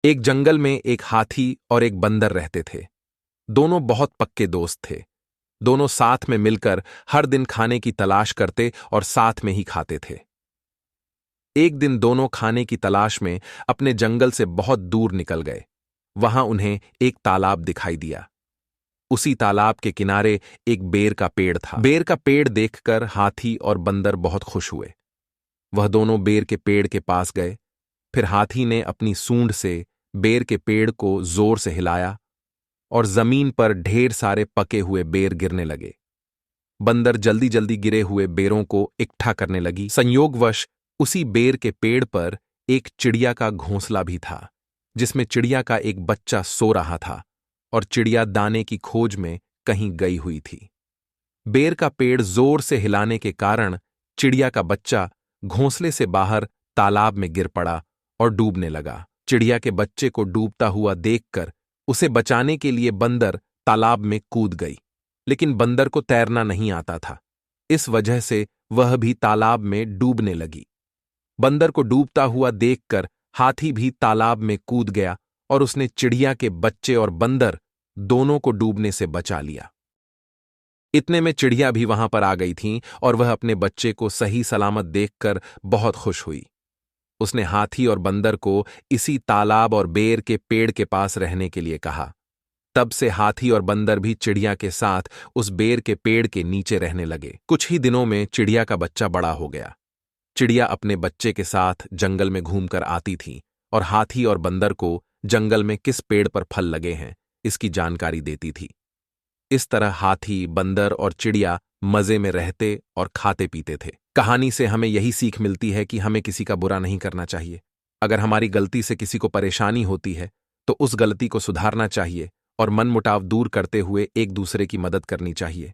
एक जंगल में एक हाथी और एक बंदर रहते थे। दोनों बहुत पक्के दोस्त थे। दोनों साथ में मिलकर हर दिन खाने की तलाश करते और साथ में ही खाते थे। एक दिन दोनों खाने की तलाश में अपने जंगल से बहुत दूर निकल गए। वहां उन्हें एक तालाब दिखाई दिया। उसी तालाब के किनारे एक बेर का पेड़ था। बेर का पेड़ देखकर हाथी और बंदर बहुत खुश हुए। वह दोनों बेर के पेड़ के पास गए। फिर हाथी ने अपनी सूंड से बेर के पेड़ को जोर से हिलाया और जमीन पर ढेर सारे पके हुए बेर गिरने लगे। बंदर जल्दी जल्दी गिरे हुए बेरों को इकट्ठा करने लगी। संयोगवश उसी बेर के पेड़ पर एक चिड़िया का घोंसला भी था, जिसमें चिड़िया का एक बच्चा सो रहा था और चिड़िया दाने की खोज में कहीं गई हुई थी। बेर का पेड़ जोर से हिलाने के कारण चिड़िया का बच्चा घोंसले से बाहर तालाब में गिर पड़ा और डूबने लगा। चिड़िया के बच्चे को डूबता हुआ देखकर उसे बचाने के लिए बंदर तालाब में कूद गई, लेकिन बंदर को तैरना नहीं आता था। इस वजह से वह भी तालाब में डूबने लगी। बंदर को डूबता हुआ देखकर हाथी भी तालाब में कूद गया और उसने चिड़िया के बच्चे और बंदर दोनों को डूबने से बचा लिया। इतने में चिड़िया भी वहां पर आ गई थी और वह अपने बच्चे को सही सलामत देखकर बहुत खुश हुई। उसने हाथी और बंदर को इसी तालाब और बेर के पेड़ के पास रहने के लिए कहा। तब से हाथी और बंदर भी चिड़िया के साथ उस बेर के पेड़ के नीचे रहने लगे। कुछ ही दिनों में चिड़िया का बच्चा बड़ा हो गया। चिड़िया अपने बच्चे के साथ जंगल में घूमकर आती थी और हाथी और बंदर को जंगल में किस पेड़ पर फल लगे हैं इसकी जानकारी देती थी। इस तरह हाथी, बंदर और चिड़िया मजे में रहते और खाते पीते थे। कहानी से हमें यही सीख मिलती है कि हमें किसी का बुरा नहीं करना चाहिए। अगर हमारी गलती से किसी को परेशानी होती है तो उस गलती को सुधारना चाहिए और मनमुटाव दूर करते हुए एक दूसरे की मदद करनी चाहिए।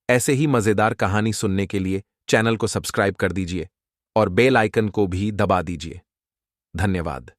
ऐसे ही मजेदार कहानी सुनने के लिए चैनल को सब्सक्राइब कर दीजिए और बेल आइकन को भी दबा दीजिए। धन्यवाद।